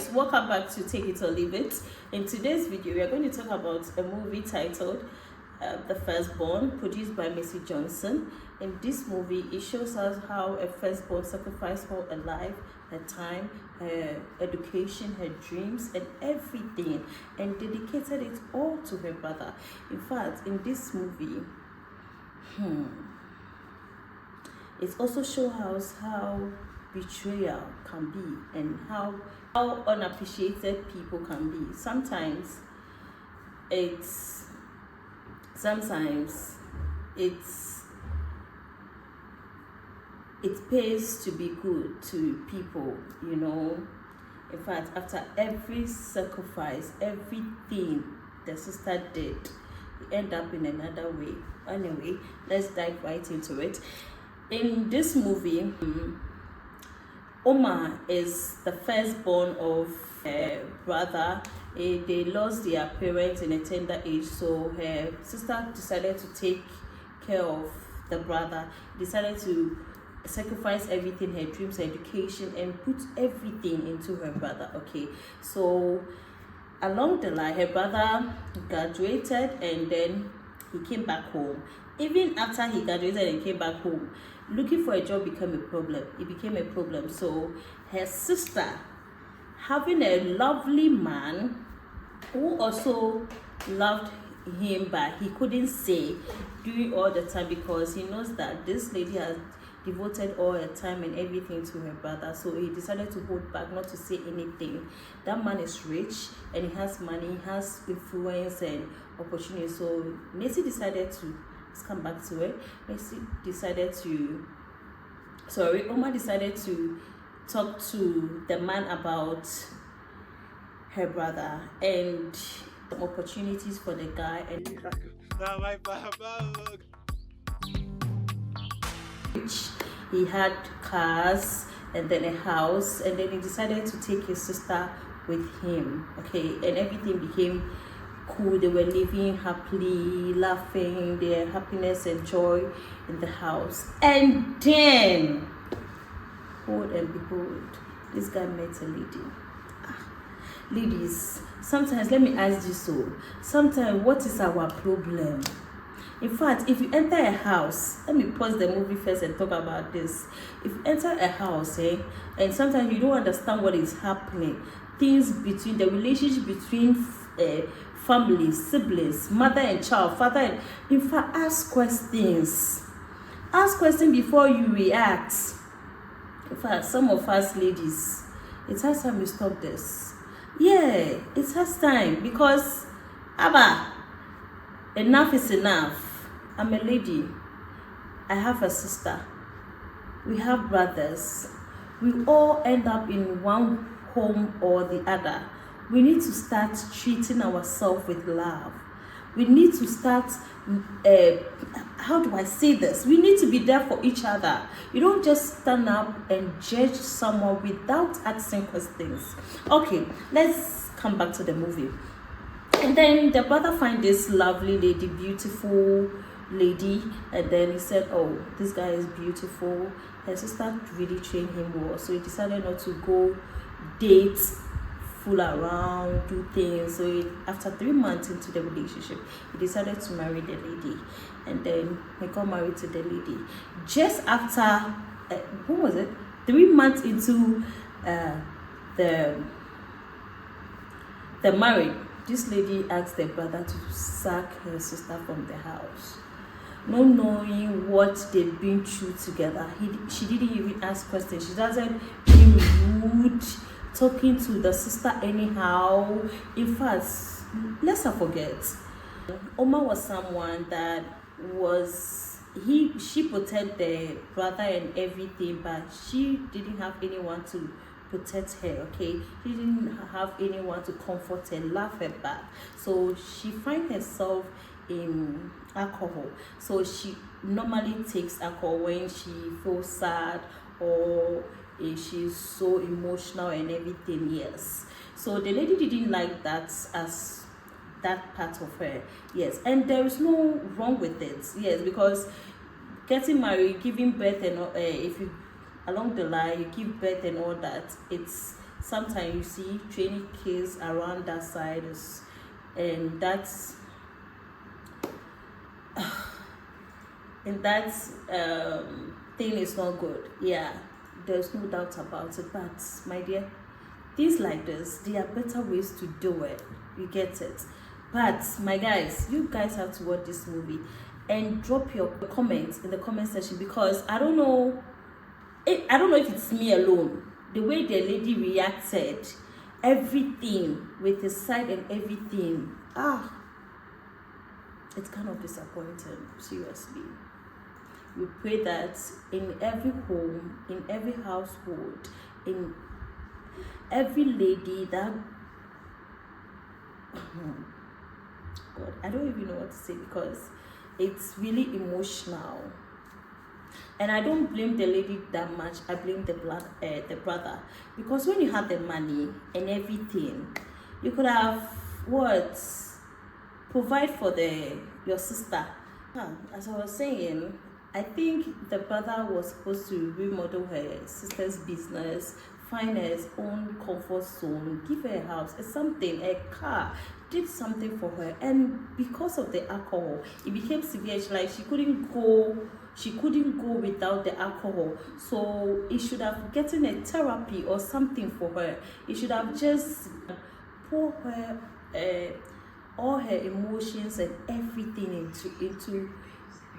guys, welcome back to Take It or Leave It. In today's video we are going to talk about a movie titled The Firstborn, produced by Mrs. Johnson. In this movie, it shows us how a firstborn sacrificed all her life, her time, her education, her dreams and everything, and dedicated it all to her brother. In fact, in this movie, it also shows us how betrayal can be and how unappreciated people can be. Sometimes it pays to be good to people, you know. In fact, after every sacrifice, everything the sister did, it end up in another way. Anyway, let's dive right into it. In this movie, Omar is the firstborn of her brother. They lost their parents in a tender age, so her sister decided to take care of the brother, decided to sacrifice everything, her dreams, her education, and put everything into her brother. Okay, so along the line, her brother graduated and then he came back home. Even after he graduated and came back home, looking for a job became a problem. It became a problem. So her sister, having a lovely man who also loved him, but he couldn't say during all the time because he knows that this lady has devoted all her time and everything to her brother, so he decided to hold back, not to say anything. That man is rich and he has money, he has influence and opportunity. So Macy decided to, let's come back to it. Omar decided to talk to the man about her brother and some opportunities for the guy, and he had cars and then a house, and then he decided to take his sister with him. Okay, and everything became cool. They were living happily, laughing, their happiness and joy in the house. And then, hold and behold, this guy met a lady. Ladies, sometimes, let me ask you so, sometimes what is our problem? In fact, if you enter a house, let me pause the movie first and talk about this. If you enter a house, and sometimes you don't understand what is happening, things between the relationship between families, siblings, mother and child, father and, in fact, ask questions. Ask questions before you react. In fact, some of us ladies, it has time to stop this. Yeah, it has time, because enough is enough. I'm a lady. I have a sister. We have brothers. We all end up in one home or the other. We need to start treating ourselves with love. We need to start, how do I say this? We need to be there for each other. You don't just stand up and judge someone without asking questions. Okay, let's come back to the movie. And then the brother find this lovely lady, beautiful lady, and then he said, oh, this guy is beautiful. Her sister really trained him well, so he decided not to go date, fool around, do things. So after 3 months into the relationship, he decided to marry the lady, and then he got married to the lady. Just after 3 months into the marriage, this lady asked the brother to sack her sister from the house, not knowing what they've been through together. She didn't even ask questions. She doesn't being rude, talking to the sister anyhow. In fact, let's not forget, Omar was someone that she protected the brother and everything, but she didn't have anyone to protect her. Okay, she didn't have anyone to comfort her, laugh her back. So she finds herself in alcohol. So she normally takes alcohol when she feels sad or she's so emotional and everything. Yes, so the lady didn't like that as that part of her. Yes, and there is no wrong with it. Yes, because getting married, giving birth, and if you along the line you give birth and all that, it's sometimes you see training kids around that side, and that's and that thing is not good. Yeah, there's no doubt about it. But my dear, things like this, there are better ways to do it. You get it? But my guys, you guys have to watch this movie and drop your comments in the comment section, because I don't know if it's me alone. The way the lady reacted, everything with his side and everything, it's kind of disappointing, seriously. We pray that in every home, in every household, in every lady that God, I don't even know what to say, because it's really emotional. And I don't blame the lady that much. I blame the brother, because when you have the money and everything, you could have provide for your sister. As I was saying, I think the brother was supposed to remodel her sister's business, find her own comfort zone, give her a house, a car, did something for her. And because of the alcohol, it became severe. She couldn't go without the alcohol. So it should have gotten a therapy or something for her. It should have just pour her all her emotions and everything into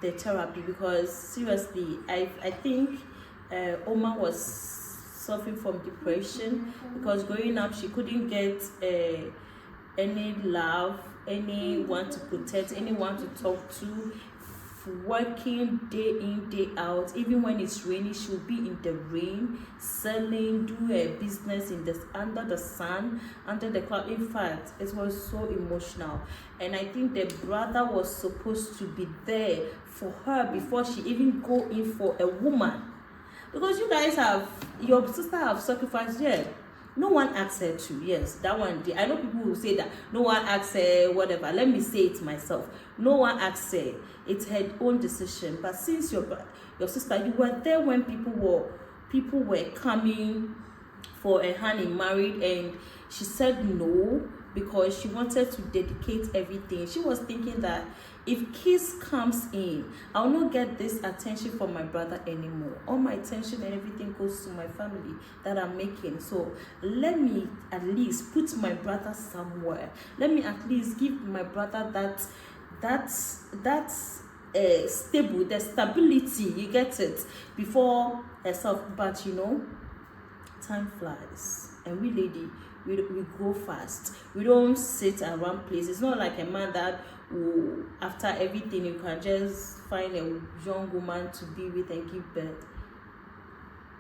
the therapy, because seriously, I think Oma was suffering from depression, because growing up she couldn't get any love, anyone to protect, anyone to talk to, working day in day out. Even when it's raining, she'll be in the rain selling, do her business under the sun, under the cloud. In fact, it was so emotional, and I think the brother was supposed to be there for her before she even go in for a woman, because your sister have sacrificed. No one asked her to. Yes, that one. I know people will say that no one asked her, whatever. Let me say it myself. No one asked her. It's her own decision. But since your sister, you were there when people were coming for a hand in marriage, and she said no because she wanted to dedicate everything. She was thinking that if kiss comes in, I'll not get this attention from my brother anymore. All my attention and everything goes to my family that I'm making. So let me at least put my brother somewhere. Let me at least give my brother that's stable, the stability, you get it, before herself. But time flies, and we lady, we grow fast. We don't sit around places. It's not like a man that after everything you can just find a young woman to be with and give birth.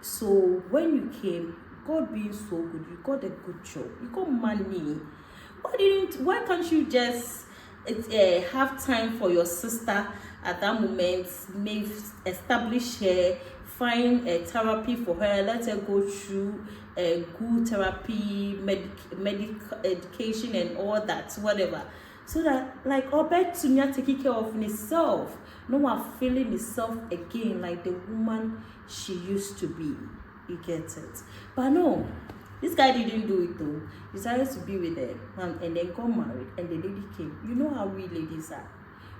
So when you came, God being so good, you got a good job, you got money. Why can't you just have time for your sister at that moment, maybe establish her, find a therapy for her, let her go through a good therapy, medical education and all that, whatever, so that like Obetunya taking care of himself, no one feeling himself again like the woman she used to be. You get it? But no, this guy didn't do it though. He decided to be with her and then got married, and the lady came. You know how we ladies are.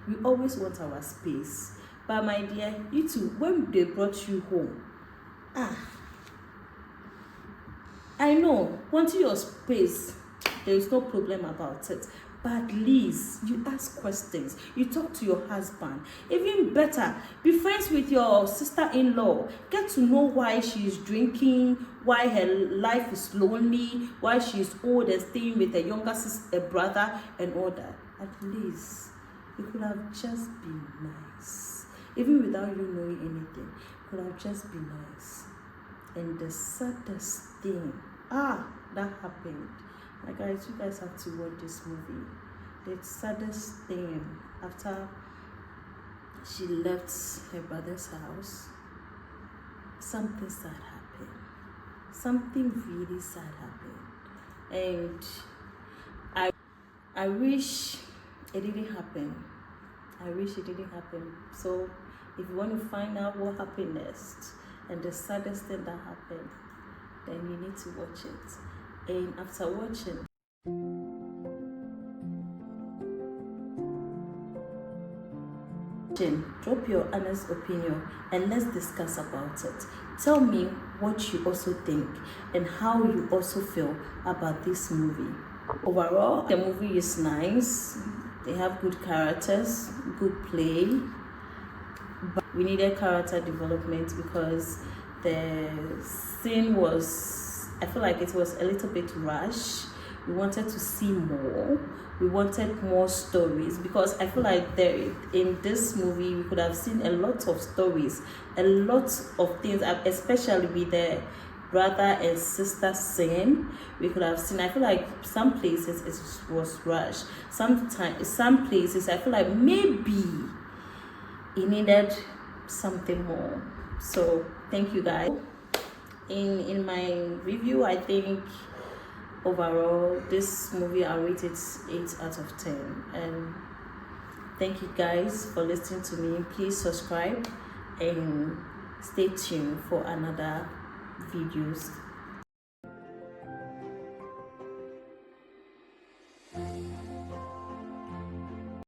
We always want our space. But my dear, you too, when they brought you home, I know, wanting your space, there is no problem about it. But at least you ask questions, you talk to your husband. Even better, be friends with your sister-in-law. Get to know why she is drinking, why her life is lonely, why she is old and staying with a younger sister, brother, and all that. At least it could have just been nice. Even without you knowing anything, it could have just been nice. And the saddest thing, that happened. My guys, you guys have to watch this movie. The saddest thing, after she left her brother's house, something sad happened. Something really sad happened. And I wish it didn't happen. I wish it didn't happen. So if you want to find out what happened next and the saddest thing that happened, then you need to watch it. And after watching, drop your honest opinion and let's discuss about it. Tell me what you also think and how you also feel about this movie. Overall, the movie is nice. They have good characters, good play, but we needed character development because the scene was, I feel like it was a little bit rushed. We wanted to see more. We wanted more stories because I feel like in this movie we could have seen a lot of stories, a lot of things, especially with the brother and sister scene. We could have seen, I feel like some places it was rushed. Some places I feel like maybe it needed something more. So thank you guys. In my review, I think overall this movie I rated 8 out of 10. And thank you guys for listening to me. Please subscribe and stay tuned for another videos.